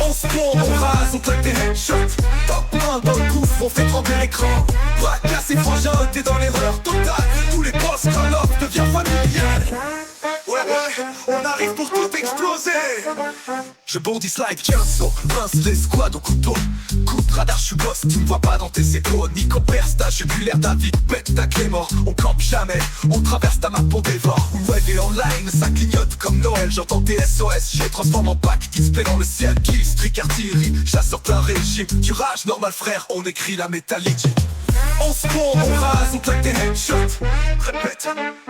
On spawn, on rase, on claque des headshots. Top 1 dans le gouffre, on fait trembler l'écran. Bras cassés, frangin, t'es dans l'erreur totale. Tous les boss, Call-Off devient familial. Ouais, on arrive pour tout exploser. Je bondis slide 15 sauts, pince les squads au couteau. Coup de radar, je suis boss, tu me vois pas dans tes échos. Nico Persta, jugulaire David, pète ta clé mort. On campe jamais, on traverse ta map, on dévore. Web et online, ça clignote comme Noël. J'entends tes SOS, j'ai transforme en pack, display dans le ciel. Kill, streak, artillerie, chasseur plein régime. Tu rage normal frère, on écrit la métallique. On spawn, on rase, on claque des headshots. Répète,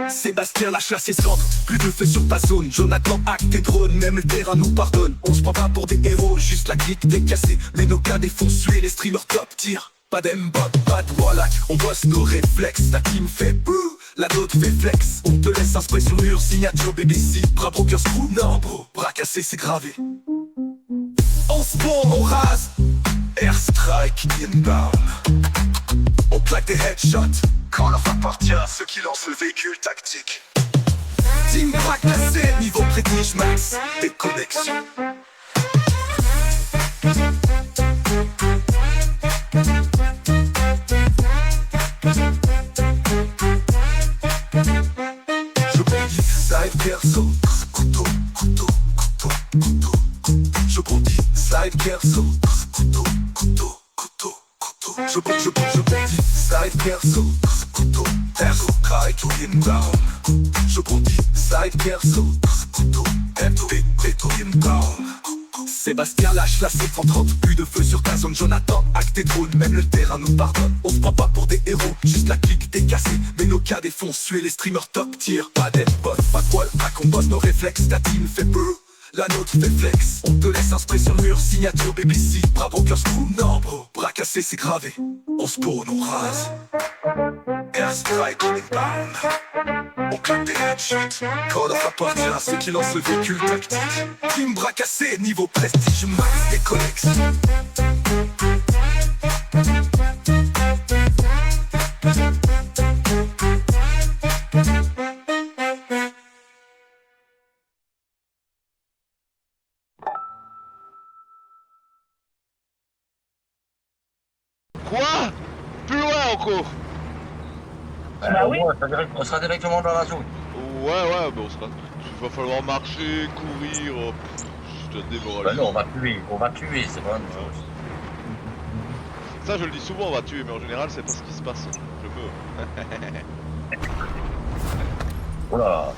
Sébastien lâche la centre. Plus de feu sur ta zone, Jonathan hack tes drones. Même le terrain nous pardonne. On se prend pas pour des héros, juste la clique décassée. Les nokas défoncent, les streamers top tir. Pas d'aimbot, pas de wallach, on bosse nos réflexes. Ta team fait bouh, la nôtre fait flex. On te laisse un spray sur mur, signature BBC. Bras broker screw, non bro, bras cassés c'est gravé. On spawn, on rase, airstrike inbound. On plaque des headshots, quand leur appartient à ceux qui lancent le véhicule tactique. Team bras cassé, niveau prestige max, déconnexion. Je bondis, side perso, couteau, couteau, couteau, couteau, couteau. Je bondis, side perso, couteau, couteau, couteau, couteau. Je bondis, side perso, couteau, perso, crack to inbound. Je bondis, side perso, couteau, péto inbound. Sébastien lâche la C130, plus de feu sur ta zone. Jonathan hack tes drones, même le terrain nous pardonne. On se prend pas pour des héros, juste la clique décassée. Mais nos cas défoncent, suer les streamers top tier. Pas d'aimbot, pas de wall, pas qu'on bosse nos réflexes. Ta team fait peu, la nôtre fait flex. On te laisse un spray sur le mur, signature BBC. Bras broker screw, non bro, bras cassés c'est gravé. On spawn, on rase, airstrike inbound. On claque des headshots, Call-Off appartient à ceux qui lancent le véhicule tactique. Team bras cassé, niveau prestige max, déconnexion. Quoi? Plus loin encore? Bah oui. On sera directement dans la zone. Ouais, mais on sera... Il va falloir marcher, courir, je te démoralise. Bah non, on va tuer, c'est pas une chose. Ça je le dis souvent, on va tuer, mais en général c'est pas ce qui se passe. Je meurs. Oh là.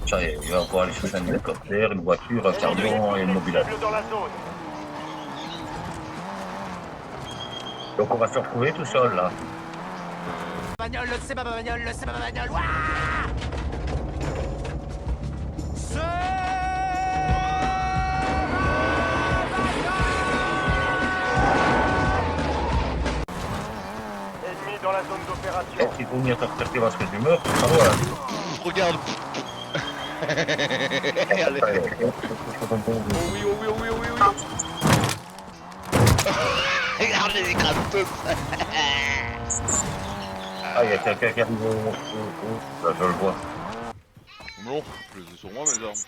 Ça y est, il va pouvoir aller chercher un hélicoptère, une voiture, un camion et une mobilette. Donc on va se retrouver tout seul là. Bagnole, c'est ma bagnole, c'est ma bagnole. Ouah, c'est Ennemi dans la zone d'opération. Donc il faut venir te rechercher parce que tu meurs, ça va. Regarde. Allez. Oh oui. Regardez les gratteux. Ah, il y a quelqu'un qui arrive là, je le vois. Non, je les ai sur moi mes armes.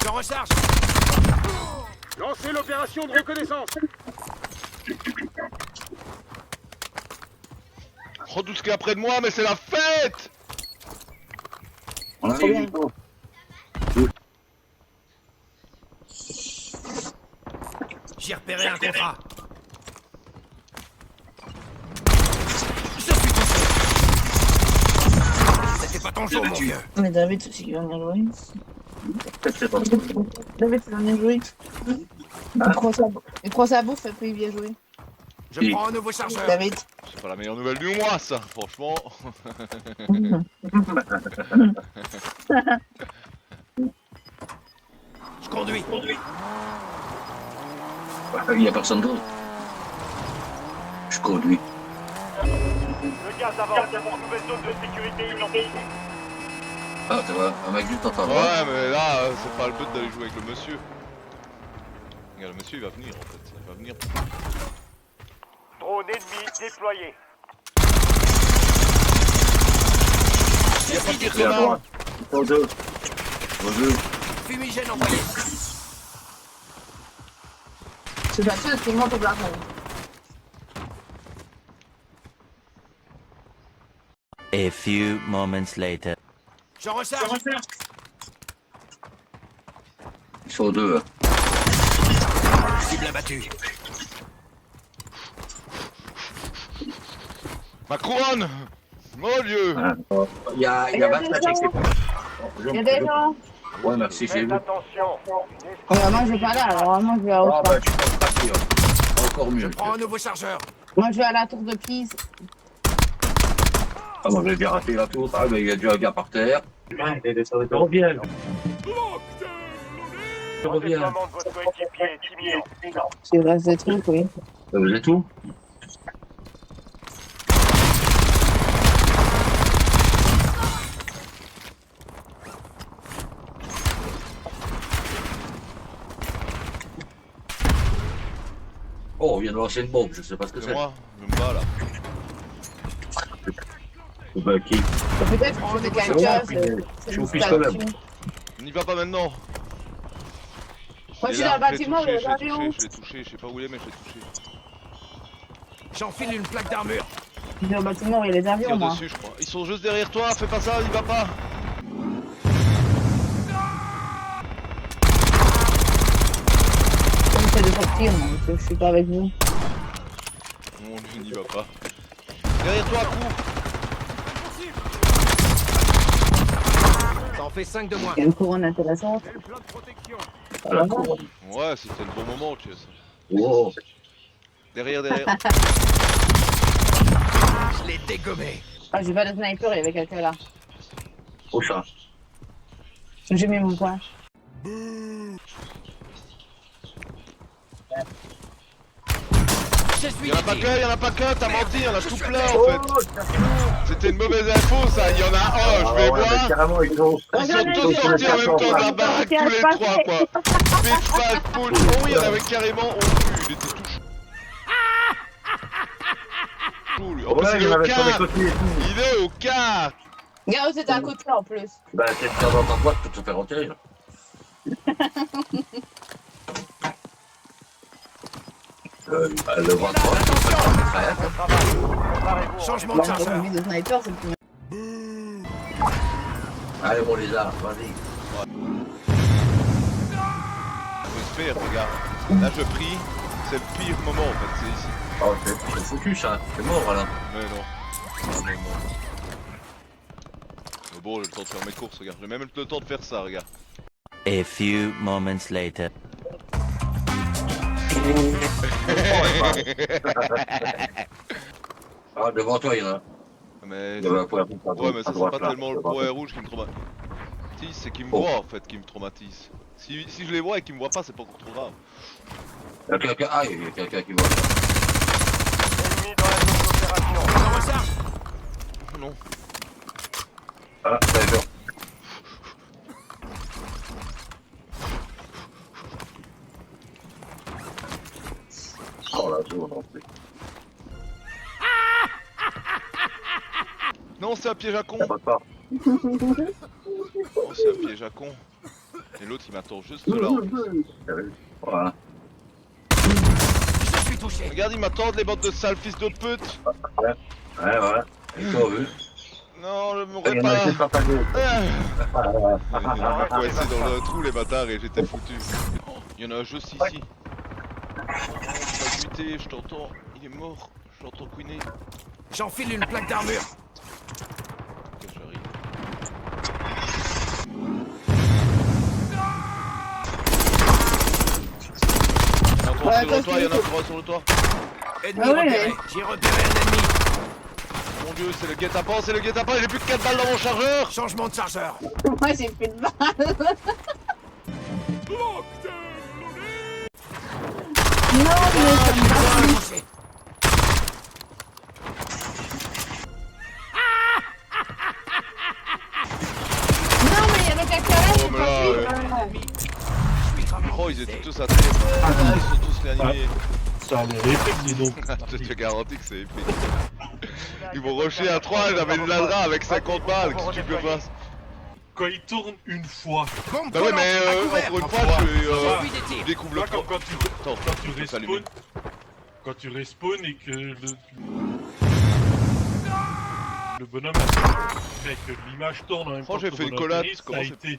je recharge. Lancez l'opération de reconnaissance. Oh, tout ce qu'il y a près de moi, mais c'est la fête! On arrive. J'ai repéré un contrat. Je suis tout seul. C'était pas ton jour, mon vieux. Mais David, c'est qui va venir jouer. David, il va venir jouer. Il prend sa bouffe et puis il vient jouer. Je prends un nouveau chargeur. David. C'est pas la meilleure nouvelle du mois, ça, franchement. Je conduis. Il n'y a personne d'autre. Je conduis. Le gaz avance. Nouvelle zone de sécurité imminente. Ah, tu vois, un mec juste en train de Ouais, mais là, c'est pas le but d'aller jouer avec le monsieur. Regarde, le monsieur, il va venir, en fait. Il va venir. Drone ennemi déployé. Il y a pas pire que Bien. là. Au deux. Au deux. Fumigène envoyé. C'est pas sûr qu'il monte au plafond. A few moments later. J'en recharge. Ils sont au deux. Hein. Cible abattue. Ma couronne. Mon Dieu. Il y a Il y a 25 des gens. Il y a des gens. Ouais, merci, j'ai Faites vu. attention. Moi, je vais pas là, alors moi, je vais à Ah, autre part. bah, tu peux partir. Encore mieux. Prends un nouveau chargeur. Moi, je vais à la tour de Pise. Ah, moi, j'ai bien raté la tour. Ah, mais il y a déjà un gars par terre. Je reviens. Je reviens. Déploiement de votre coéquipier est imminent. C'est le reste des trucs, oui. Vous êtes où? Oh, on vient de lancer une bombe, je sais pas ce que C'est c'est. moi. Je me bats là. Bah, qui? Peut-être que c'est quelqu'un, c'est Je une vous fiche quand même. statue. N'y va pas maintenant. Moi, je Il suis est dans là, le je l'ai bâtiment, touché, le je l'ai avion. touché, je l'ai touché, je sais pas où il est mais je l'ai touché. J'enfile une plaque d'armure. Je suis dans le bâtiment, il y a les avions, Tire moi. dessus je crois. Ils sont juste derrière toi, fais pas ça, n'y va pas. J'essaie de sortir, moi, parce que je suis pas avec vous. Mon Dieu, n'y va pas. Derrière toi, cours. T'en fais 5 de moins. Il y a une couronne intéressante. Quel plan de protection? À la cour. Ouais, c'était le bon moment, tu sais. Wow. Derrière, derrière. Je l'ai dégommé. Ah, j'ai pas de sniper, il y avait quelqu'un là. Au chat. J'ai mis mon point. Je suis Y'en a pas ici. qu'un, y'en a pas qu'un, t'as menti, y'en a tout plein en fait. C'était une mauvaise info ça, il y en a un, je vais voir. Carrément, ils ont. Ils sont tous sortis en même temps de la baraque, tous les trois quoi. Big Fat Punch, oh oui, il y en avait carrément au cul, il était tout chaud. Chaud, lui. En plus, Ouais, il il y est en au avait sur les 4. côtés et tout. Il est au 4. Garo, c'était à côté en plus. Bah, quelqu'un dans ta boîte peut te faire enterrer. Là. Le voit pas, c'est pas grave, c'est frère. Bon travail. Préparez-vous. Changement Bon, de j'ai chargeur. envie de sniper, c'est plus mieux. Allez, mon lézard, vas-y. J'espère, regarde. Là je prie, c'est le pire moment en fait, c'est ici. Oh, c'est foutu ça, c'est mort là. Mais non. Non, non, non. Mais bon, j'ai le temps de faire mes courses, regarde. J'ai même le temps de faire ça, regarde. A few moments later. Ah, devant toi, il y en a un. Mais Il y avait un point à ouais, mais ça c'est droite, pas là, tellement le devant point toi. rouge qui me traumatise, c'est qu'il me Oh. voit en fait qui me traumatise. Si je les vois et qu'ils me voient pas, c'est pas encore trop grave. Il y a quelqu'un, ah, il y a quelqu'un qui voit. Ennemi dans la zone d'opération. J'en recharge. Non. Ah, d'accord. Oh la zone en plus. Non, c'est un piège à con. Ça passe pas. Oh, c'est un piège à con. Et l'autre il m'attend juste là. En plus. Voilà. Je suis touché. Regarde, ils m'attendent les bandes de sales fils d'autres putes. Ouais, voilà. Et toi, vu. Non, je Il mourrai y en a pas. qui sont pas deux. Ils m'ont coincé dans le trou les bâtards et j'étais foutu. Il y en a un juste ici. Il va buter, je t'entends. Il est mort. Je l'entends couiner. J'enfile une plaque d'armure. Ok, j'arrive. Il y en a trois sur le toit, il y en a trois sur le toit. Ennemi Ah ouais. repéré. J'ai repéré un ennemi. Mon dieu, c'est le guet-apens, c'est le guet-apens, j'ai plus que 4 balles dans mon chargeur. Changement de chargeur. Moi, j'ai plus de balles. Non, mais ça me va. Touché. Non, mais il y avait quelqu'un là, Oh, j'ai mais pas là, vu. Je suis gravement Oh, ils blessé. étaient tous à terre. Ils sont tous réanimés. ça a l'air épais, dis donc. Je te garantis que c'est épique. Ils vont rusher à 3, j'avais une ladra avec 50 balles, qu'est-ce que tu veux que je fasse? Quand il tourne une fois. Bah ouais, mais encore une fois, je découvre le Là, temps. quand tu respawn, quand tu respawn et que le bonhomme fait que l'image tourne en même temps. Franchement, j'ai que fait le une bonhomme collab, finit, ça a comment été.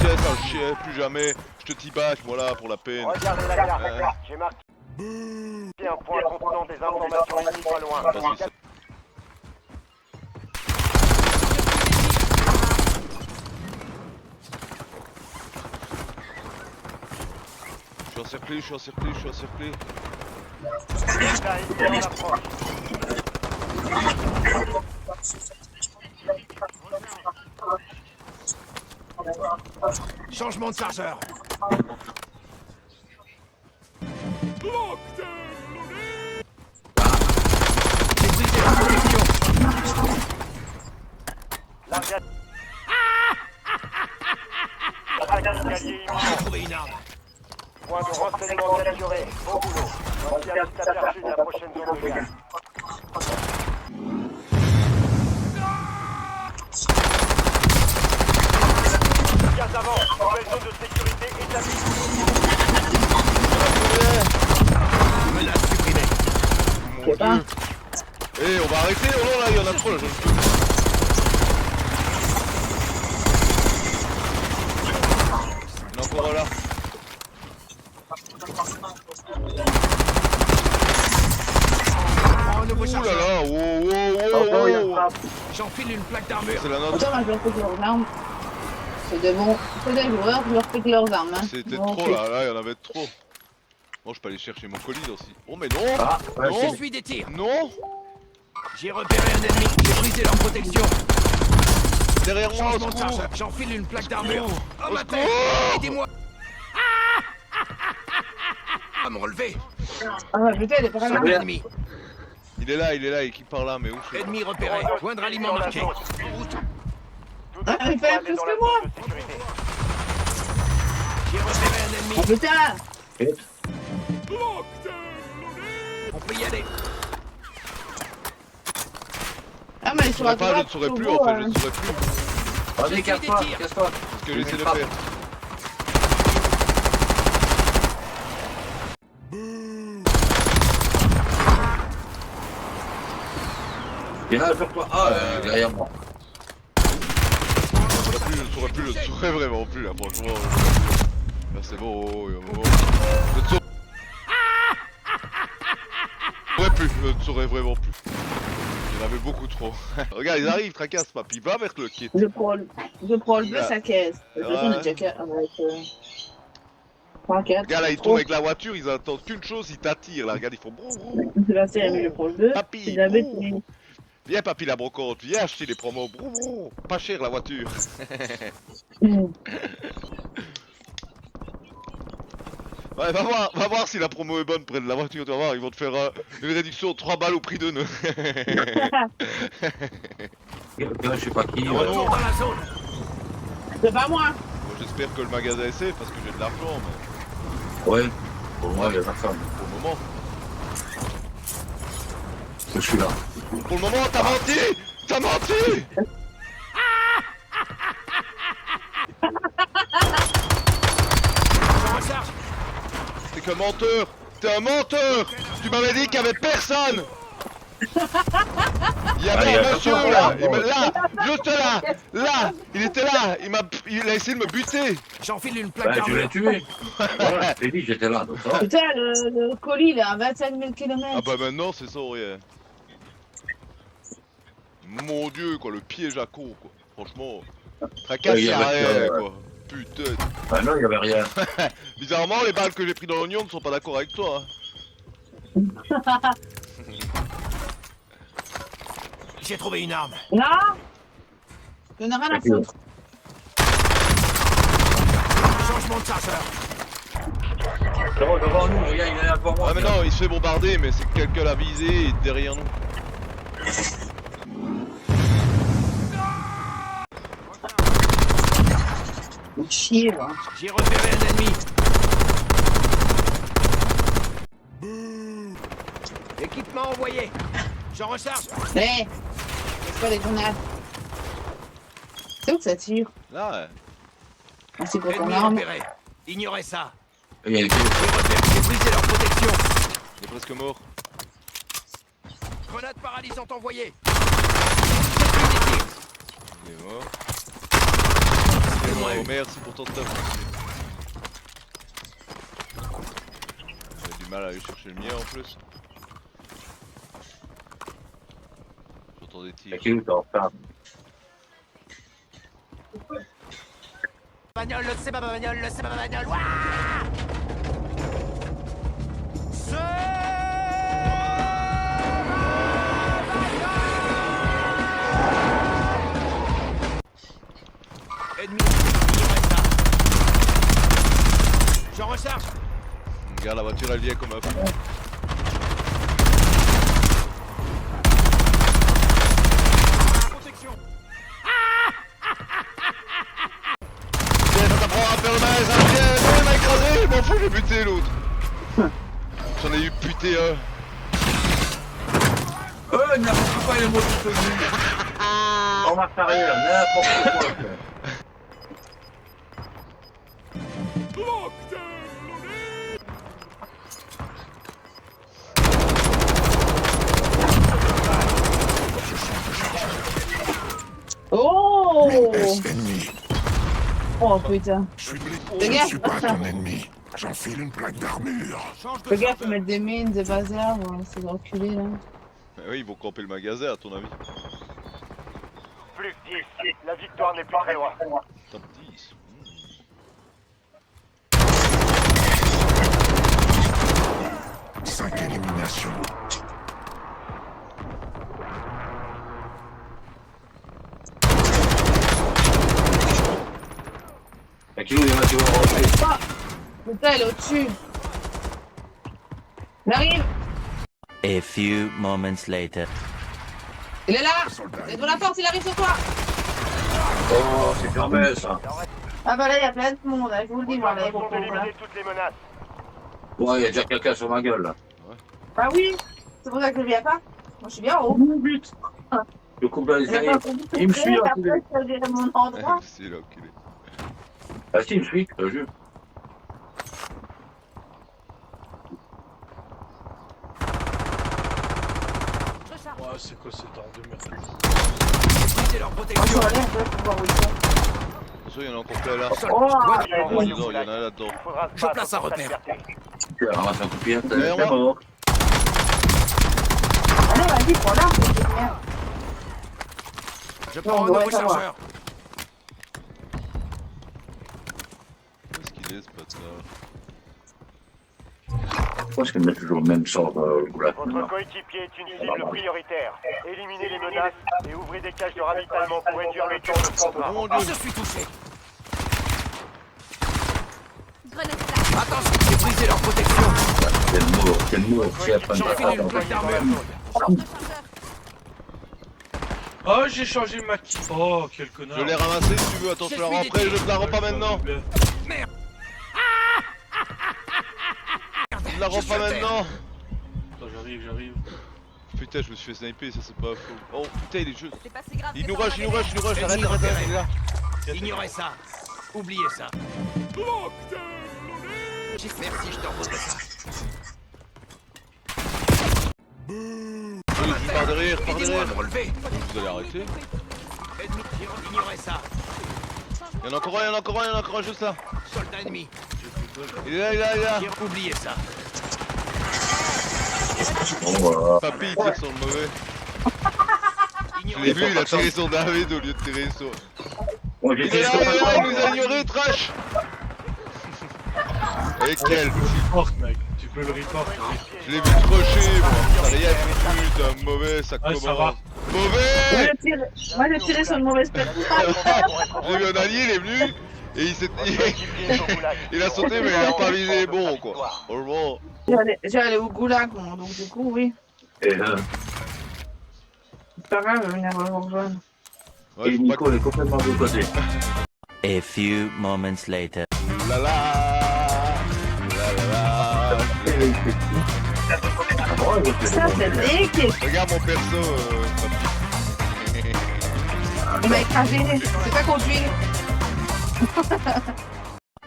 Chier, ça chier, plus jamais. Je te t-back, voilà, pour la peine. Regardez la carte. J'ai marqué un point contenant des informations ennemies pas loin. Vas-y, c'est- Je suis encerclé, je suis encerclé, je suis encerclé. Delta ennemi en approche. Changement de chargeur. J'ai brisé la protection. Largade. Attaque escalier imminent. J'ai trouvé une arme. Point de renseignement capturé. Bon boulot. Voici un petit aperçu de la prochaine zone de gaz. Gaz avant. Nouvelle zone de sécurité établie. Menace supprimée. Mon dieu. Eh, on va arrêter, oh non, là, il y en a trop, là, je... Il y en a encore là. Oh, nouveau Ouh là chargeur. là, wow. J'enfile une plaque d'armure. C'est la nôtre. Attends, moi je leur pique leurs armes. C'est des bons. C'est des joueurs, je leur pique leurs armes. Hein. C'était Bon, trop ok. là, il y en avait trop. Bon, je peux aller chercher mon colis aussi. Oh, mais non. Ah, ouais, Non. Je suis des tirs. Non. J'ai repéré un ennemi. J'ai brisé leur protection. Derrière moi, au Changement de secours. chargeur. J'enfile une plaque d'armure. Oh ma tête. secours. Aidez-moi. À me relever. Ah ouais, putain, il est pas Sur là. l'ennemi. Il est là, il qui part là, mais où c'est? Ennemi repéré. Joindre aliment marqué. Ah, il fait plus que moi. J'ai repéré un ennemi. Ah putain. On peut y aller. Ah mais sur Je la ne droite, saurais plus, turbo, en fait, je ne saurais plus. Vas-y, casse-toi, casse-toi. Ce que j'essaie de faire. Il est là, sur toi. Ah, derrière moi. Je saurais plus, je saurais vraiment plus là, franchement. Là c'est bon, il y a un moment. Je ne saurais plus, je ne saurais vraiment plus. Il y en avait beaucoup trop. Regarde, ils arrivent, tracasse pas, puis va vers le kit. Je prends le bleu, sa caisse. De toute façon, on est déjà avec... T'inquiète. Regarde là, ils tournent avec la voiture, ils attendent qu'une chose, ils t'attirent là, regarde, ils font brou brou. C'est la série, je prends le bleu. Papy, Si jamais brou. Viens papy la brocante, viens acheter les promos, brou brou. Pas cher la voiture. Ouais, va voir si la promo est bonne près de la voiture, tu vas voir, ils vont te faire une réduction de 3 balles au prix de nœud. Je sais pas qui. Retour dans la zone. C'est pas moi. Bon, j'espère que le magasin est safe parce que j'ai de l'argent, mais Ouais, pour moi, il y a personne. pour le moment. Je suis là. Pour le moment, t'as menti! T'as menti! Je recharge. T'es qu'un menteur! T'es un menteur! Tu m'avais dit qu'il y avait personne! Il y avait il y a un monsieur personne, là! là. Juste là! Là! Il était là! Il a essayé de me buter! J'enfile une plaque Ben, je l'ai d'armure. tué. Voilà, je t'ai dit, j'étais là. Donc, ça va. Putain, le colis, il est à 25 000 km. Ah bah maintenant c'est ça ou rien. Mon dieu quoi, le piège à con quoi. Franchement, tracasse Ouais, il y y'a avait rien que- quoi. Putain. Ben non, il y avait rien. Bizarrement les balles que j'ai pris dans l'oignon ne sont pas d'accord avec toi. Hein. J'ai trouvé une arme. Non. Je n'ai rien à foutre. Changement de chargeur. Devant nous, regarde, il est là devant moi. Ah mais non, il se fait bombarder mais c'est que quelqu'un l'a visé et derrière nous. Chier, là. J'ai repéré un ennemi. Équipement envoyé. J'en recharge. Mais c'est pas des grenades. C'est où que ça tire? Là, ouais. Merci pour ton Ennemi arme. repéré. Ignorez ça. Il y a des Les rebelles, j'ai brisé leur protection. Il est presque mort. Grenade paralysante envoyée. Il est mort. Il est mort. Oh, merci pour ton stuff. J'ai du mal à aller chercher le mien en plus. J'entends des tirs. qui est en retard. Bagnole, c'est ma bagnole, c'est ma bagnole. Ouah Ennemi, ignorez ça. J'en recharge. Regarde, la voiture elle vient comme un fou. Protection. Tiens, ça t'apprend à faire le mal, ça vient. Non, il m'a écrasé, je m'en fous, j'ai buté l'autre. J'en ai eu buté un. Oh, n'importe quoi, les mots de ce en marche arrière, n'importe quoi. Oh! ennemi. Oh putain. Je suis blessé. Fais gaffe. suis pas ton ennemi. J'enfile une plaque d'armure. Change de Fais gaffe, sorte. mettre des mines, des bazars, c'est d'enculé là. Bah oui, ils vont camper le magasin à ton avis. Plus que 10. La victoire n'est plus très loin. Top 10. Mmh. 5 éliminations. Y'a qui il va rentrer. Putain, elle est au-dessus. Il arrive. A few moments later. Il est là. Il est devant la porte, il arrive sur toi. Oh, c'est fermé ça. Ah bah là, il y a plein de monde, je vous le dis, moi, là, Ils ont éliminé toutes les menaces. Ouais, il y a déjà quelqu'un sur ma gueule là. Ah oui, c'est pour ça que je viens pas. Moi, je suis bien en haut. Mon but. Je coupe les J'ai ailes. pas compris Il me suit, après, enculé. je dirais mon endroit. C'est là qu'il est. Ah si, il me suit, je te jure. Ouais, c'est quoi cette arme de merde? Brisez leur Moi, je protection. suis allé un peu pour voir où ils sont. Attention, il y en a encore plein là. Oh, Il y a Oh, une dedans, il y en a là-dedans. Il faudra se Je battre place un pour sa repère. liberté. Tu vas ramasser un coup de pied, t'es Derrière moi. mort. allez, vas-y, prends l'arme, c'est bien. Je prends un on nouveau devrait savoir. chargeur. Où est-ce qu'il est ce bâtard? Je pense qu'il met toujours le même sort le goulag. Votre coéquipier est une cible prioritaire. Éliminez les menaces et ouvrez des caches de ravitaillement pour réduire le temps de combat. Oh mon Oh, dieu! je suis touché. Attention, j'ai brisé leur protection. Quel mort, c'est après une J'enfile une plaque d'armure. Oh, j'ai changé ma kit. Oh, quel connard. Je l'ai ramassé si tu veux, attends, je te la rends après, je te la rends pas maintenant. Merde. Je la rends pas maintenant. Attends, j'arrive. Putain, je me suis fait sniper, ça c'est pas faux. Oh putain, il est juste. C'est pas si grave. Il nous rush, arrête, Ennemi il repéré. est là. Ignorez ça. Oubliez ça. Merci, je t'en voudrais ça. Oui, par derrière, par Aidez-moi à derrière. me relever. Vous allez arrêter. Ennemi, ignorez ça. Il y en a encore un, il y en a encore un, il y en a encore un juste là. Soldat ennemi. Il est là, il est là, il est là. Oubliez ça. Bon, voilà. Papy, il tire sur le mauvais. Je Ignorez l'ai vu, il a tiré sur David au lieu de tirer sur. Bon, Il est là, il nous a ignoré, trash. Et quel Report, mec. Tu peux le report. Je l'ai vu crocher, moi. T'as rien foutu, t'es un mauvais, ça Ouais, ça va. commence. Mauvais. Moi, j'ai tiré sur le mauvais spectre. J'ai vu un allié, il est venu, et il s'est... il a sauté, mais il a pas visé les bons, quoi. Franchement. J'ai allé au goulag, moi, donc du coup, oui. Et C'est pas grave, je vais venir vous rejoindre. Ouais, faut pas Nico, il est complètement de l'autre côté. A few moments later. que... La la. La la la. Ah, bon, Ça, c'est dégueu. Regarde mon perso, Il m'a écrasé. C'est pas conduire.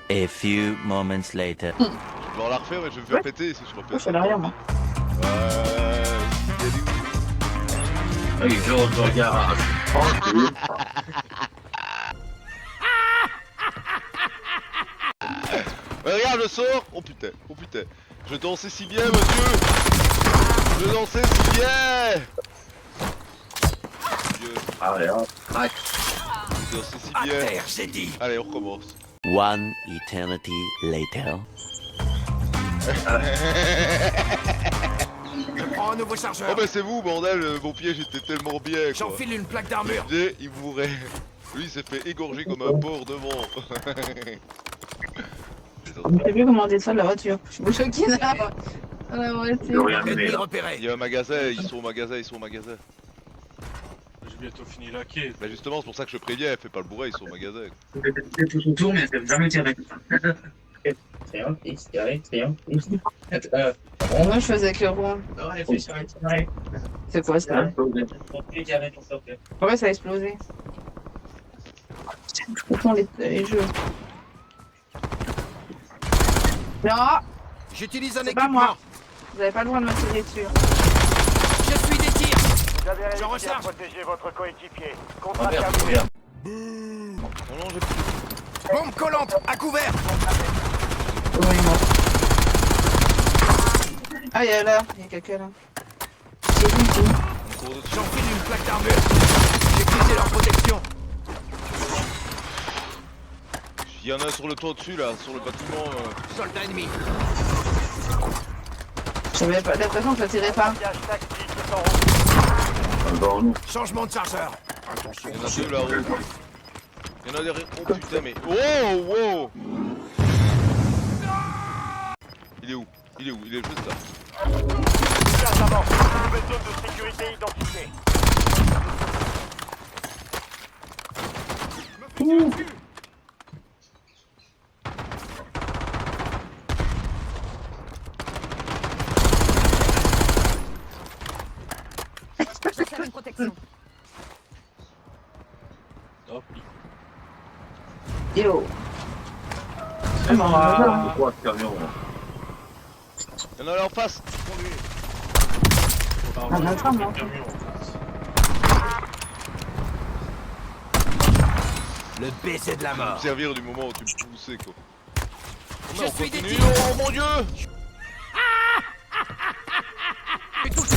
A few moments later. je vais en la refaire mais je vais me faire péter si je refais Moi, je fais rien, moi. Oui, je regarde. Regarde, je sors. Oh putain. Je dansais si bien, monsieur. Je dansais si bien. Dieu, Allez, hop. Tac. je dansais si À bien. terre, j'ai dit. Allez, on recommence. One eternity later. Je prends un nouveau Oh chargeur. bah c'est vous, bordel. Mon piège était tellement bien, quoi. J'enfile une plaque d'armure. Et il mourrait. Lui, il s'est fait égorger comme un porc devant. Je sais plus comment descendre la voiture. Je me choquais là. Dans la Je voiture. rien Ennemi aimé, là. repéré. Il y a un magasin, ils sont au magasin. J'ai bientôt fini la quai. Bah justement, c'est pour ça que je préviens, fais pas le bourré, ils sont au magasin. C'est tout autour, mais c'est jamais tiré. Triangle, X, carré, triangle, X. Moi, je faisais avec le rond. C'est quoi ça? Pourquoi ça a explosé? Je confonds les jeux. Non! J'utilise un C'est pas moi. équipement. Vous avez pas le droit de me tirer dessus. Je suis des tirs. Vous avez réussi à recharge. protéger votre coéquipier. Contrat Ah merde, terminé. merde. Oh non, j'ai plus. Bombe collante, à couvert. Oh, il est mort. Ah, il y a là. Il y a quelqu'un là. J'ai vu ici. On court dessus. J'enfile une plaque d'armure. J'ai brisé leur protection. Il y en a un sur le toit dessus là, sur le bâtiment. Soldat ennemi. J'avais pas l'impression que ça tirait pas. Piage tactique est en route. Devant nous. Changement de chargeur. Il y en a deux là-haut. Il y en a derrière. Oh putain, mais. Oh, wow! Il est où? Il est juste là. Gaz avant. Nouvelle zone de sécurité identifiée. Hop. Yo. C'est quoi ce camion là? Il y en a là en face! On a pas, moi. Camion. Le baiser de la Je vais me mort. servir du moment où tu me poussais quoi. Je On suis des continue. tirs. Oh mon dieu! Je touche.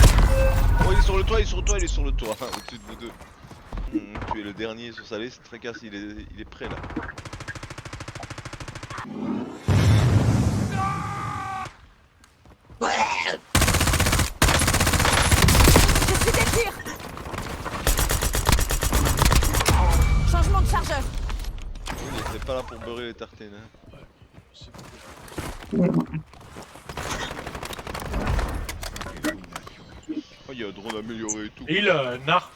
Oh, il est sur le toit, au-dessus de vous deux. Tu es le dernier sur sa liste, Tracasse, il est prêt là. Je suis des tirs. Changement de chargeur. Oui, il était pas là pour beurrer les tartines. Hein. Oh, il y a un drone amélioré et tout. Et il a un arc.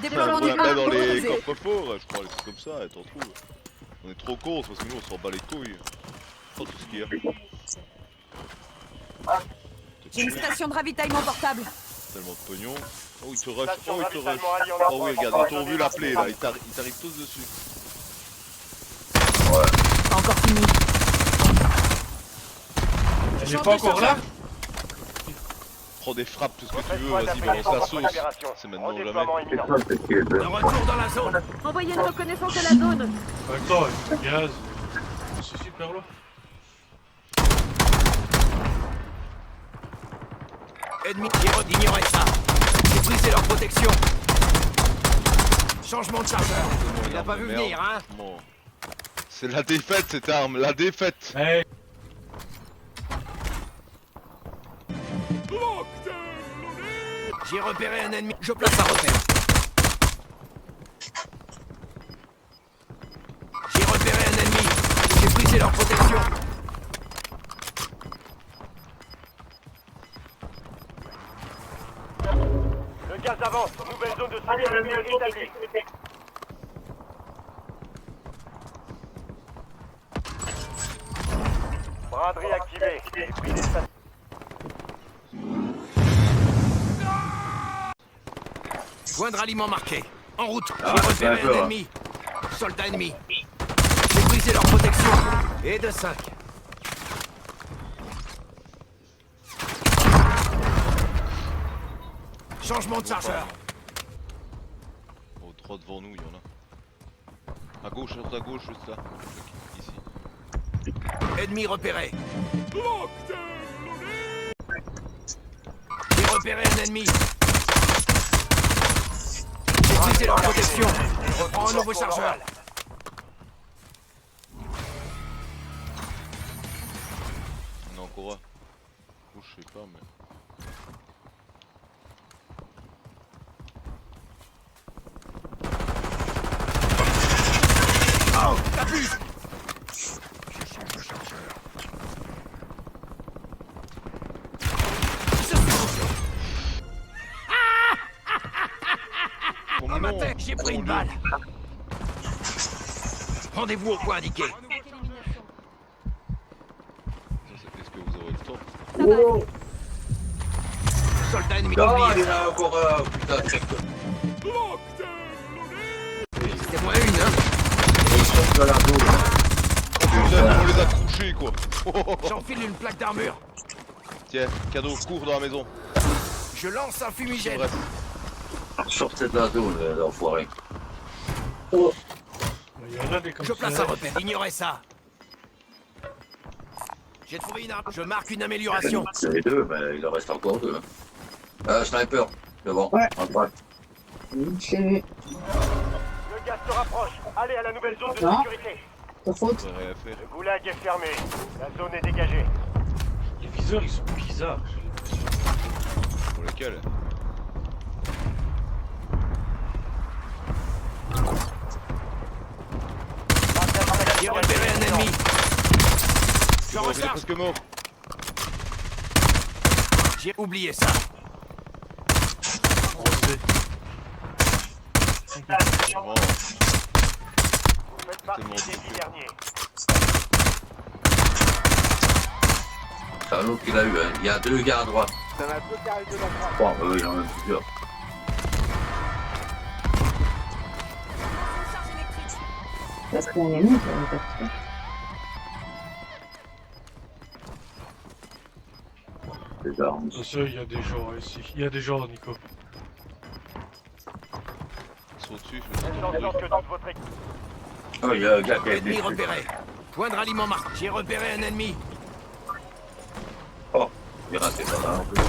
Déploiement On du la met dans arme les autorisé. coffres-forts, je crois, les trucs comme ça, et t'en trouves. On est trop cons, parce que nous on s'en bat les couilles. Oh, tout ce qu'il y a. J'ai une station de ravitaillement portable. Tellement de pognon. Oh, il te rush. Station Oh, de il te rush. ravitaillement alliée en Oh oui, approche. regarde, ils t'ont vu l'appeler là. Ils t'arrivent tous dessus. Encore fini. Elle est pas encore là. Prends des frappes, tout ce que tu Faites veux, foi vas-y, d'appeler balance la votre sauce. opération. C'est maintenant ou jamais. Redéploiement imminent. De retour dans la zone. Envoyez une reconnaissance à la zone. Attends, avec le gaz. C'est super loin. Ennemi, ignorez ça. J'ai brisé leur protection. Changement de chargeur. Il a pas vu venir, hein. Bon. C'est la défaite cette arme, la défaite. Hey. J'ai repéré un ennemi. Je place un repère. J'ai repéré un ennemi. J'ai brisé leur protection. Le gaz avance. Nouvelle zone de sécurité établie. Braderie activée. Pris des stations. Point de ralliement marqué. En route. Ah, J'ai repéré un d'accord. ennemi. Soldat ennemi. J'ai brisé leur protection. Et de 5. Changement de chargeur. Oh, 3 devant nous, il y en a. À gauche, juste là. Ici. Ennemi repéré. J'ai repéré un ennemi. J'ai brisé leur protection. Je reprends un nouveau chargeur. On a encore un. Oh, je sais pas, mais. Oh, t'abuses. Oh Oh ma non, tête, j'ai pris mon une Dieu. balle. Rendez-vous au point indiqué. Est-ce que vous aurez le temps? Oh, Soldat ennemi non, oublié. il y en a encore un. Putain, check. C'était moins une, hein. Ils sont sur la dos, là. On les a couchés, quoi. J'enfile une plaque d'armure. Tiens, cadeau, cours dans la maison. Je lance un fumigène. Bref. Sortez de la dos, l'enfoiré. Il y en a des comme Je ça. place un repère. Ignorez ça. J'ai trouvé une arme. Je marque une amélioration. C'est les deux, mais il en reste encore deux. Sniper, devant, Ouais. à droite. J'ai vu. Le gaz se rapproche. Allez à la nouvelle zone de Non. sécurité. Ta faute. On a rien à faire. Le goulag est fermé. La zone est dégagée. Les viseurs, ils sont bizarres. Pour lesquels? J'ai repéré un ennemi. Je Oh, il est recharge. presque mort. J'ai oublié ça. Oh. Vous faites partie Tellement des 10 difficile. derniers. C'est un autre qu'il a eu, hein. Il y a deux gars à droite. Dans la totale de la droite. Bon, il y en a plusieurs. Charge électrique. Parce qu'on est nous, ça va pas. Des armes. Attention, il y a des gens ici. Il y a des gens, Nico. Ils sont dessus, je Faites en vais sorte que toute votre équipe. Oh, il y a un gars qui a été Ennemi tué. repéré. Point de ralliement marqué. J'ai repéré un ennemi. Oh, il raté pas là en plus.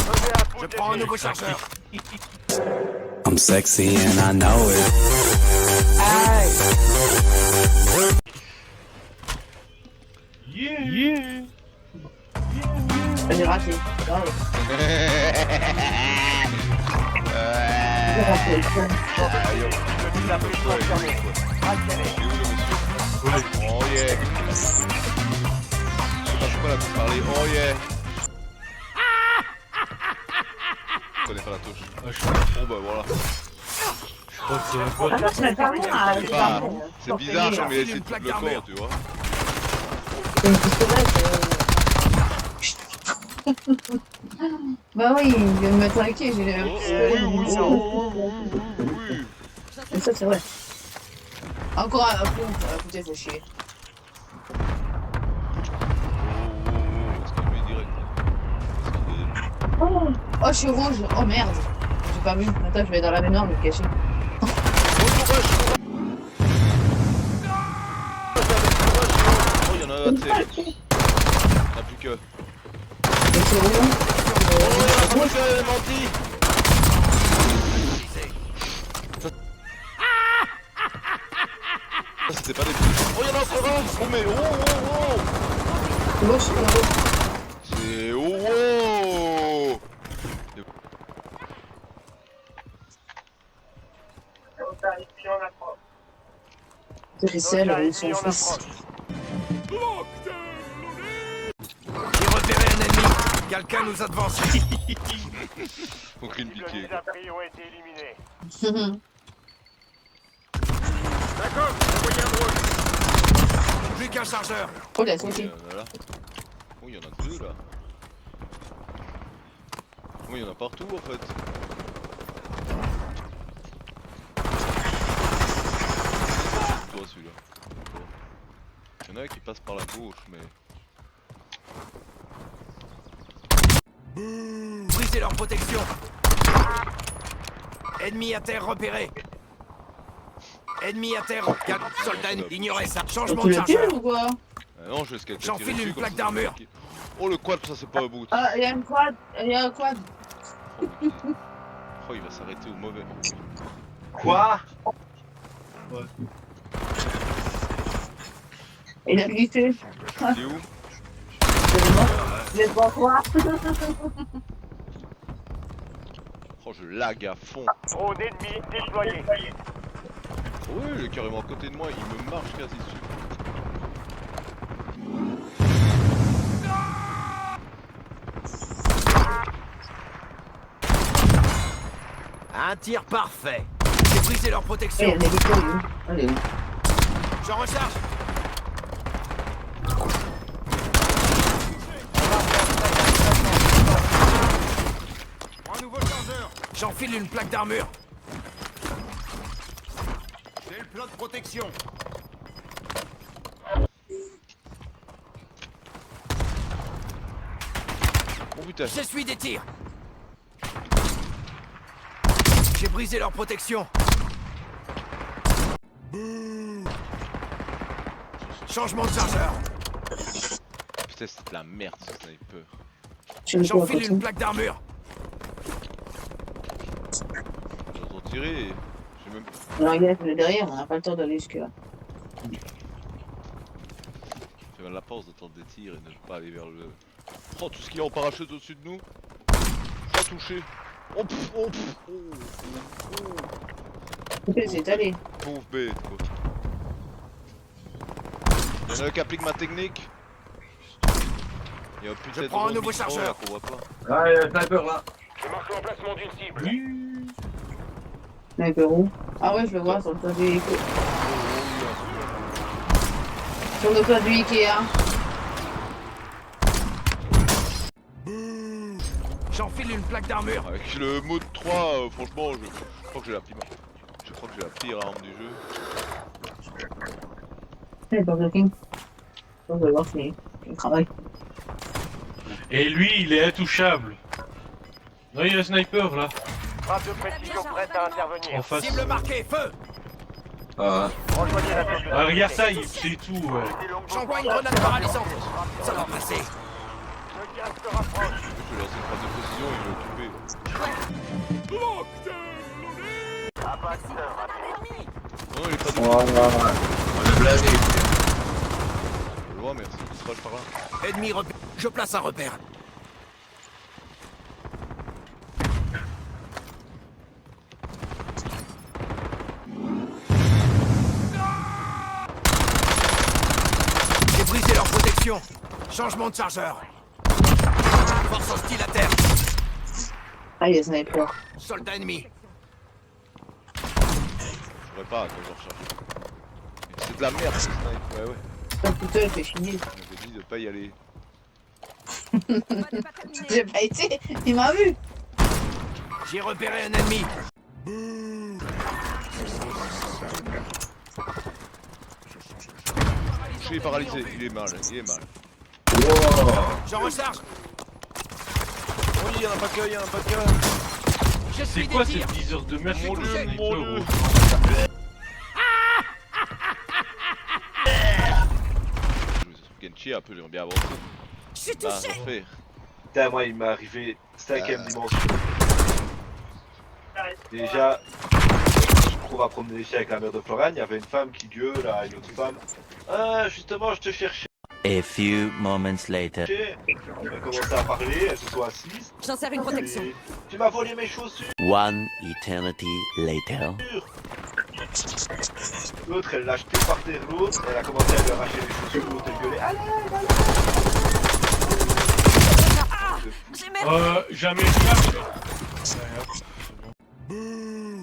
Donnez un coup Je de prends un pied. nouveau chargeur. I'm sexy and I know it. Yeah, yeah. J'ai raté. Ah ouais. J'ai raté. Le village est confirmé. Accélérez. Il est où le monsieur? Oh yeah. Je sais pas pourquoi là vous parlez. Oh yeah. Je connais pas la touche. Ah, je Bon bah voilà. crois que c'est un pote. Alors, c'est pas moi, Ah, c'est pas moi. c'est bizarre, J'enfile mais une c'est plaque tout le d'armure. corps, tu vois. C'est une pistolette. Bah oui, il vient de me traquer, j'ai les Oh, oui. Mais ça, c'est vrai. Encore un pompe, écoutez, faut chier. Excuse-moi direct. Oh, je suis rouge. Oh merde. J'ai pas vu. Attends, je vais dans la baignoire me cacher. Oh, il y en a un, tu sais. T'as plus que. Et c'est rouge. Oh, il a menti. Ça, c'était pas des petits. Oh, il y en a encore un. Oh, mais oh. C'est rouge, c'est rouge. C'est oh. C'est ficelle, ils sont Ennemi en fils. approche. J'ai repéré un ennemi. Quelqu'un nous a devancé. Aucune Le pitié. mise à prix ont été éliminés. Plus qu'un chargeur. Oh, il a Oui, sauté. il y en a là. Oui, il y en a deux là. Oui, il y en a partout en fait. Toi celui-là. Il y en a qui passent par la gauche, mais. Brisez leur protection. Ennemi à terre repéré. Ennemi à terre. Soldat, ignorez ça. Changement Tu de l'as tué chargeur. ou quoi? Ah non, je vais scatter. J'enfile une plaque d'armure. Oh le quad, ça c'est pas un boot. Ah, il y a une quad. Il y a un quad. Oh, il va s'arrêter au mauvais. Quoi? Il a glissé. Il est où? Il est pas quoi? Oh, je lag à fond. Drone ennemi déployé. Oui, il est carrément à côté de moi, il me marche quasi dessus. Un tir parfait. J'ai brisé leur Il y protection. a un hélico, lui. Allez, où? Je recharge. Un nouveau chargeur. J'enfile une plaque d'armure. J'ai le plan de protection. Oh putain, J'essuie des tirs. J'ai brisé leur protection. Changement de chargeur. putain, c'est de la merde ce sniper. J'ai le coup à J'enfile côté. une plaque d'armure. J'entends tirer et j'ai même. Non, il est derrière, on n'a pas le temps d'aller jusque-là. Fait mal la pause d'attendre des tirs et de ne pas aller vers le. Oh, tout ce qu'il y a en parachute au-dessus de nous. Pas touché. Oh, pff, oh, pff, oh, C'est allé. pauvre bête quoi. Il y en a un qui applique ma technique. Il y a un putain de prends un drone nouveau micro, là, chargeur. qu'on voit pas. Ah, il y a un sniper là. Je marque l'emplacement d'une cible. Sniper où? Ah ouais, je le vois sur le toit du Ikea. Sur le toit du Ikea. J'enfile une plaque d'armure. Avec le mode 3, franchement, je crois que j'ai la pire. Je crois que j'ai la pire arme du jeu. C'est Burger King. On va voir si il travaille. Et lui, il est intouchable. Non, il y a un sniper là, Frappe de précision prête à intervenir. en face. Cible marquée, feu. Rejoignez la zone de Ah, regarde ça, sécurité. c'est tout. Ouais. Des longues J'envoie une doses. grenade paralysante. Ça va passer. Le gaz se rapproche. Je vais lancer une frappe de précision, il est occupé. Abatteur. Non, il est pas du On le blasé. Je le vois, merci. Il se passe par là. Ennemi repère. Je place un repère. J'ai brisé leur protection. Changement de chargeur. Force hostile à terre. Ah, il y a sniper. Soldat ennemi. Je pourrais pas quand je recharge. C'est de la merde ce snipe. Ouais, ouais. Oh putain, il fait finir. On avait dit de pas y aller. J'ai pas été. Il m'a vu. J'ai repéré un ennemi. Touché, paralysé. Il est mal, il est mal. J'en recharge. Oui, il y en a pas que, il y en a pas que. Je C'est suis quoi des ces tirs. 10 heures de merde Mon sur dieu, le mon sniper, dieu. oh. Genchi un peu, j'aimerais bien avancer. Je suis Bah, touché. faire. Putain, moi, il m'est arrivé 5ème dimension. Déjà, je trouve à promener les chiens avec la mère de Florian, il y avait une femme qui gueule à une autre femme. Ah, justement, je te cherchais. A few moments later. On a commencé à parler, elles se sont assises. J'en sers une protection. Et tu m'as volé mes chaussures. One eternity later. L'autre, elle l'a jeté par terre l'autre, elle a commencé à lui arracher les chaussures, l'autre elle gueulait. Allez, J'ai merdé. Jamais ça.